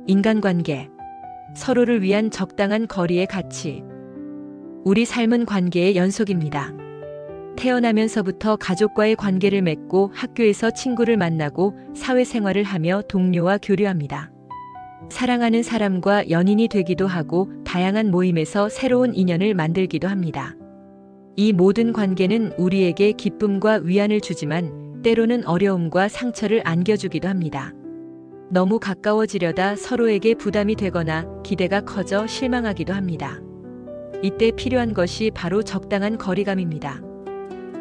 인간관계. 서로를 위한 적당한 거리의 가치. 우리 삶은 관계의 연속입니다. 태어나면서부터 가족과의 관계를 맺고 학교에서 친구를 만나고 사회생활을 하며 동료와 교류합니다. 사랑하는 사람과 연인이 되기도 하고 다양한 모임에서 새로운 인연을 만들기도 합니다. 이 모든 관계는 우리에게 기쁨과 위안을 주지만 때로는 어려움과 상처를 안겨주기도 합니다. 너무 가까워지려다 서로에게 부담이 되거나 기대가 커져 실망하기도 합니다. 이때 필요한 것이 바로 적당한 거리감입니다.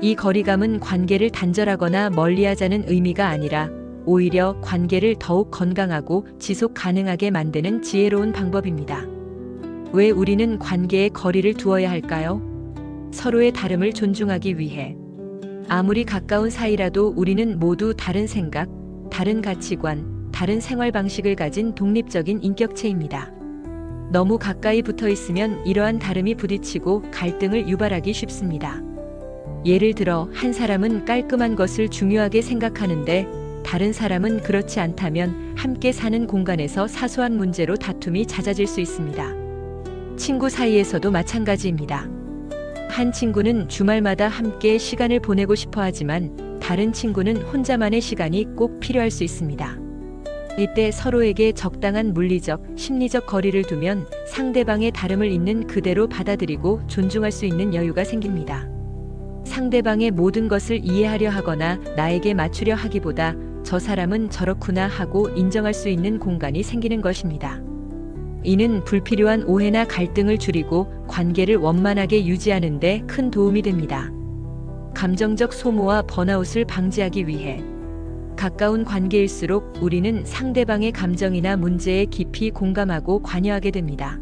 이 거리감은 관계를 단절하거나 멀리하자는 의미가 아니라 오히려 관계를 더욱 건강하고 지속 가능하게 만드는 지혜로운 방법입니다. 왜 우리는 관계에 거리를 두어야 할까요? 서로의 다름을 존중하기 위해. 아무리 가까운 사이라도 우리는 모두 다른 생각, 다른 가치관, 다른 생활 방식을 가진 독립적인 인격체입니다. 너무 가까이 붙어 있으면 이러한 다름이 부딪히고 갈등을 유발하기 쉽습니다. 예를 들어 한 사람은 깔끔한 것을 중요하게 생각하는데 다른 사람은 그렇지 않다면 함께 사는 공간에서 사소한 문제로 다툼이 잦아질 수 있습니다. 친구 사이에서도 마찬가지입니다. 한 친구는 주말마다 함께 시간을 보내고 싶어 하지만 다른 친구는 혼자만의 시간이 꼭 필요할 수 있습니다. 이때 서로에게 적당한 물리적, 심리적 거리를 두면 상대방의 다름을 있는 그대로 받아들이고 존중할 수 있는 여유가 생깁니다. 상대방의 모든 것을 이해하려 하거나 나에게 맞추려 하기보다 저 사람은 저렇구나 하고 인정할 수 있는 공간이 생기는 것입니다. 이는 불필요한 오해나 갈등을 줄이고 관계를 원만하게 유지하는 데 큰 도움이 됩니다. 감정적 소모와 번아웃을 방지하기 위해. 가까운 관계일수록 우리는 상대방의 감정이나 문제에 깊이 공감하고 관여하게 됩니다.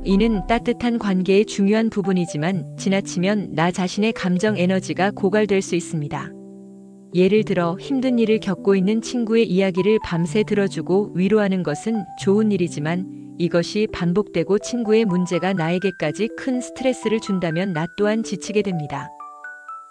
이는 따뜻한 관계의 중요한 부분이지만 지나치면 나 자신의 감정 에너지가 고갈될 수 있습니다. 예를 들어 힘든 일을 겪고 있는 친구의 이야기를 밤새 들어주고 위로하는 것은 좋은 일이지만 이것이 반복되고 친구의 문제가 나에게까지 큰 스트레스를 준다면 나 또한 지치게 됩니다.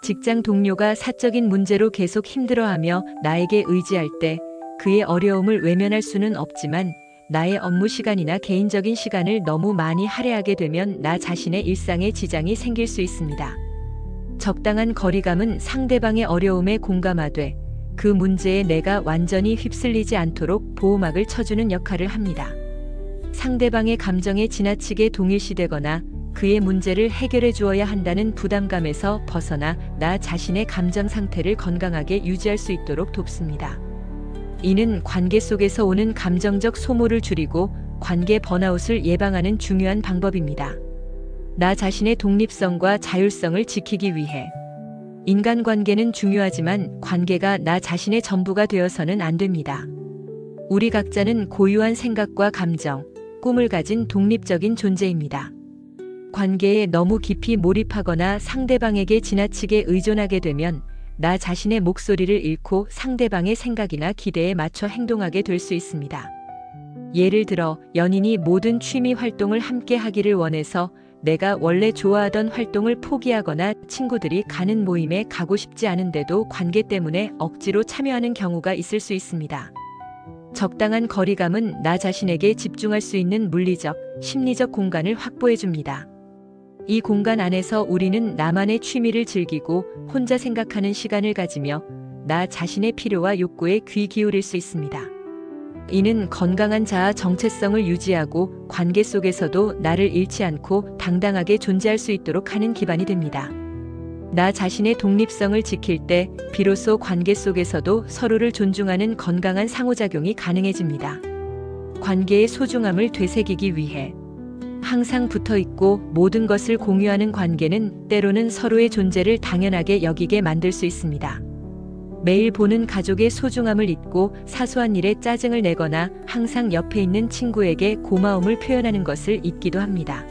직장 동료가 사적인 문제로 계속 힘들어하며 나에게 의지할 때 그의 어려움을 외면할 수는 없지만 나의 업무 시간이나 개인적인 시간을 너무 많이 할애하게 되면 나 자신의 일상에 지장이 생길 수 있습니다. 적당한 거리감은 상대방의 어려움에 공감하되 그 문제에 내가 완전히 휩쓸리지 않도록 보호막을 쳐주는 역할을 합니다. 상대방의 감정에 지나치게 동일시되거나 그의 문제를 해결해 주어야 한다는 부담감에서 벗어나 나 자신의 감정 상태를 건강하게 유지할 수 있도록 돕습니다. 이는 관계 속에서 오는 감정적 소모를 줄이고 관계 번아웃을 예방하는 중요한 방법입니다. 나 자신의 독립성과 자율성을 지키기 위해. 인간관계는 중요하지만 관계가 나 자신의 전부가 되어서는 안 됩니다. 우리 각자는 고유한 생각과 감정, 꿈을 가진 독립적인 존재입니다. 관계에 너무 깊이 몰입하거나 상대방에게 지나치게 의존하게 되면 나 자신의 목소리를 잃고 상대방의 생각이나 기대에 맞춰 행동하게 될 수 있습니다. 예를 들어 연인이 모든 취미 활동을 함께 하기를 원해서 내가 원래 좋아하던 활동을 포기하거나 친구들이 가는 모임에 가고 싶지 않은데도 관계 때문에 억지로 참여하는 경우가 있을 수 있습니다. 적당한 거리감은 나 자신에게 집중할 수 있는 물리적, 심리적 공간을 확보해 줍니다. 이 공간 안에서 우리는 나만의 취미를 즐기고 혼자 생각하는 시간을 가지며 나 자신의 필요와 욕구에 귀 기울일 수 있습니다. 이는 건강한 자아 정체성을 유지하고 관계 속에서도 나를 잃지 않고 당당하게 존재할 수 있도록 하는 기반이 됩니다. 나 자신의 독립성을 지킬 때 비로소 관계 속에서도 서로를 존중하는 건강한 상호작용이 가능해집니다. 관계의 소중함을 되새기기 위해. 항상 붙어있고 모든 것을 공유하는 관계는 때로는 서로의 존재를 당연하게 여기게 만들 수 있습니다. 매일 보는 가족의 소중함을 잊고 사소한 일에 짜증을 내거나 항상 옆에 있는 친구에게 고마움을 표현하는 것을 잊기도 합니다.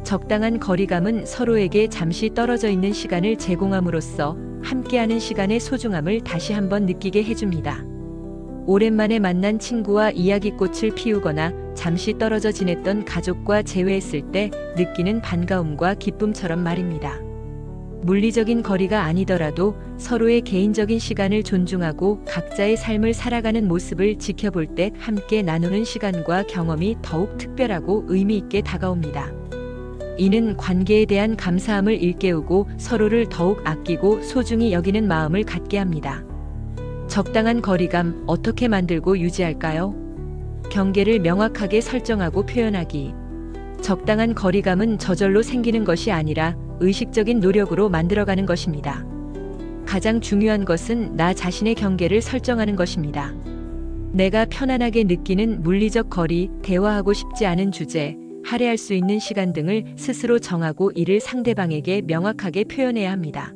적당한 거리감은 서로에게 잠시 떨어져 있는 시간을 제공함으로써 함께하는 시간의 소중함을 다시 한번 느끼게 해줍니다. 오랜만에 만난 친구와 이야기꽃을 피우거나 잠시 떨어져 지냈던 가족과 재회했을 때 느끼는 반가움과 기쁨처럼 말입니다. 물리적인 거리가 아니더라도 서로의 개인적인 시간을 존중하고 각자의 삶을 살아가는 모습을 지켜볼 때 함께 나누는 시간과 경험이 더욱 특별하고 의미 있게 다가옵니다. 이는 관계에 대한 감사함을 일깨우고 서로를 더욱 아끼고 소중히 여기는 마음을 갖게 합니다. 적당한 거리감 어떻게 만들고 유지할까요? 경계를 명확하게 설정하고 표현하기. 적당한 거리감은 저절로 생기는 것이 아니라 의식적인 노력으로 만들어가는 것입니다. 가장 중요한 것은 나 자신의 경계를 설정하는 것입니다. 내가 편안하게 느끼는 물리적 거리, 대화하고 싶지 않은 주제, 할애할 수 있는 시간 등을 스스로 정하고 이를 상대방에게 명확하게 표현해야 합니다.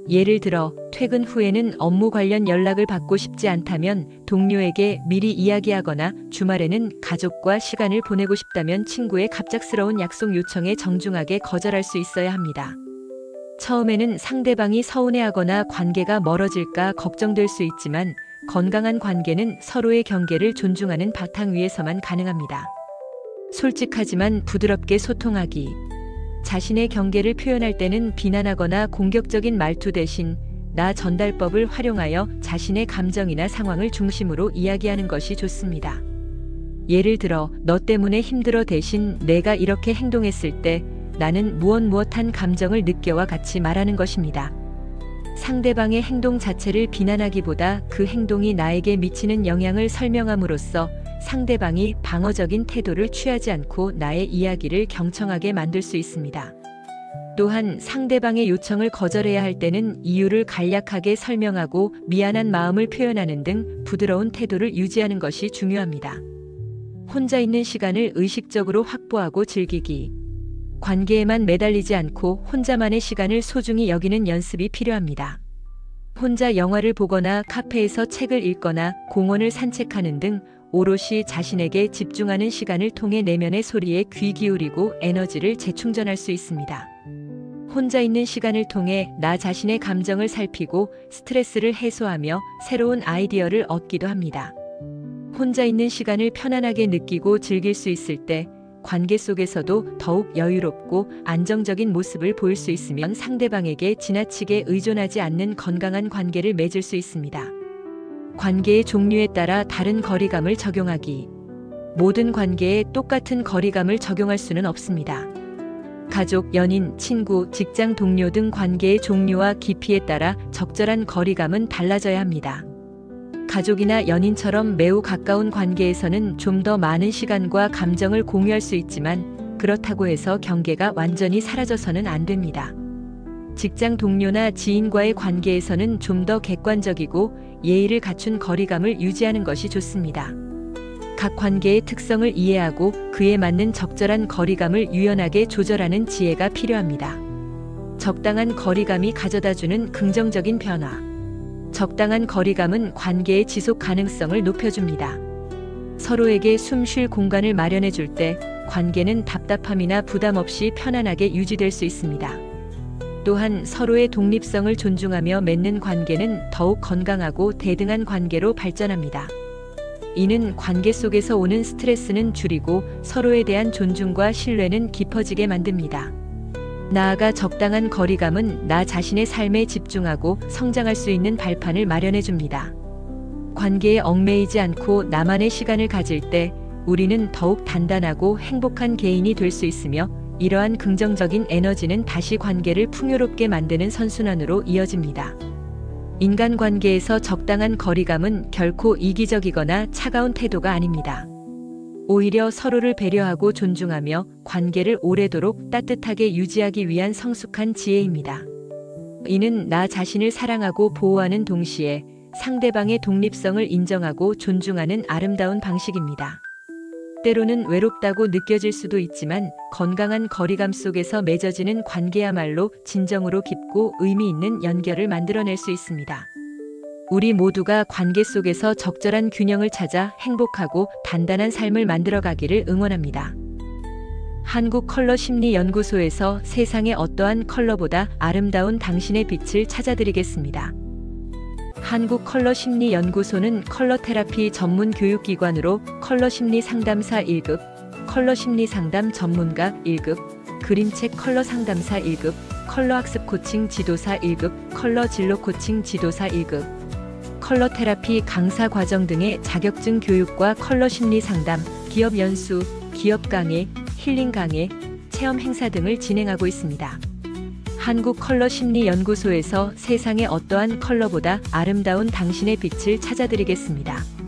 예를 들어 퇴근 후에는 업무 관련 연락을 받고 싶지 않다면 동료에게 미리 이야기하거나 주말에는 가족과 시간을 보내고 싶다면 친구의 갑작스러운 약속 요청에 정중하게 거절할 수 있어야 합니다. 처음에는 상대방이 서운해하거나 관계가 멀어질까 걱정될 수 있지만 건강한 관계는 서로의 경계를 존중하는 바탕 위에서만 가능합니다. 솔직하지만 부드럽게 소통하기. 자신의 경계를 표현할 때는 비난하거나 공격적인 말투 대신 나 전달법을 활용하여 자신의 감정이나 상황을 중심으로 이야기하는 것이 좋습니다. 예를 들어 너 때문에 힘들어 대신 내가 이렇게 행동했을 때 나는 무엇한 감정을 느껴와 같이 말하는 것입니다. 상대방의 행동 자체를 비난하기보다 그 행동이 나에게 미치는 영향을 설명함으로써 상대방이 방어적인 태도를 취하지 않고 나의 이야기를 경청하게 만들 수 있습니다. 또한 상대방의 요청을 거절해야 할 때는 이유를 간략하게 설명하고 미안한 마음을 표현하는 등 부드러운 태도를 유지하는 것이 중요합니다. 혼자 있는 시간을 의식적으로 확보하고 즐기기. 관계에만 매달리지 않고 혼자만의 시간을 소중히 여기는 연습이 필요합니다. 혼자 영화를 보거나 카페에서 책을 읽거나 공원을 산책하는 등 오롯이 자신에게 집중하는 시간을 통해 내면의 소리에 귀 기울이고 에너지를 재충전할 수 있습니다. 혼자 있는 시간을 통해 나 자신의 감정을 살피고 스트레스를 해소하며 새로운 아이디어를 얻기도 합니다. 혼자 있는 시간을 편안하게 느끼고 즐길 수 있을 때 관계 속에서도 더욱 여유롭고 안정적인 모습을 보일 수 있으면 상대방에게 지나치게 의존하지 않는 건강한 관계를 맺을 수 있습니다. 관계의 종류에 따라 다른 거리감을 적용하기. 모든 관계에 똑같은 거리감을 적용할 수는 없습니다. 가족, 연인, 친구, 직장 동료 등 관계의 종류와 깊이에 따라 적절한 거리감은 달라져야 합니다. 가족이나 연인처럼 매우 가까운 관계에서는 좀 더 많은 시간과 감정을 공유할 수 있지만 그렇다고 해서 경계가 완전히 사라져서는 안 됩니다. 직장 동료나 지인과의 관계에서는 좀 더 객관적이고 예의를 갖춘 거리감을 유지하는 것이 좋습니다. 각 관계의 특성을 이해하고 그에 맞는 적절한 거리감을 유연하게 조절하는 지혜가 필요합니다. 적당한 거리감이 가져다주는 긍정적인 변화. 적당한 거리감은 관계의 지속 가능성을 높여줍니다. 서로에게 숨 쉴 공간을 마련해 줄 때 관계는 답답함이나 부담 없이 편안하게 유지될 수 있습니다. 또한 서로의 독립성을 존중하며 맺는 관계는 더욱 건강하고 대등한 관계로 발전합니다. 이는 관계 속에서 오는 스트레스는 줄이고 서로에 대한 존중과 신뢰는 깊어지게 만듭니다. 나아가 적당한 거리감은 나 자신의 삶에 집중하고 성장할 수 있는 발판을 마련해 줍니다. 관계에 얽매이지 않고 나만의 시간을 가질 때 우리는 더욱 단단하고 행복한 개인이 될 수 있으며 이러한 긍정적인 에너지는 다시 관계를 풍요롭게 만드는 선순환으로 이어집니다. 인간관계에서 적당한 거리감은 결코 이기적이거나 차가운 태도가 아닙니다. 오히려 서로를 배려하고 존중하며 관계를 오래도록 따뜻하게 유지하기 위한 성숙한 지혜입니다. 이는 나 자신을 사랑하고 보호하는 동시에 상대방의 독립성을 인정하고 존중하는 아름다운 방식입니다. 때로는 외롭다고 느껴질 수도 있지만 건강한 거리감 속에서 맺어지는 관계야말로 진정으로 깊고 의미 있는 연결을 만들어낼 수 있습니다. 우리 모두가 관계 속에서 적절한 균형을 찾아 행복하고 단단한 삶을 만들어가기를 응원합니다. 한국컬러심리연구소에서 세상의 어떠한 컬러보다 아름다운 당신의 빛을 찾아드리겠습니다. 한국컬러심리연구소는 컬러테라피 전문 교육기관으로 컬러심리 상담사 1급, 컬러심리 상담 전문가 1급, 그림책 컬러 상담사 1급, 컬러 학습 코칭 지도사 1급, 컬러 진로 코칭 지도사 1급, 컬러 테라피 강사 과정 등의 자격증 교육과 컬러 심리 상담, 기업 연수, 기업 강의, 힐링 강의, 체험 행사 등을 진행하고 있습니다. 한국 컬러 심리 연구소에서 세상의 어떠한 컬러보다 아름다운 당신의 빛을 찾아드리겠습니다.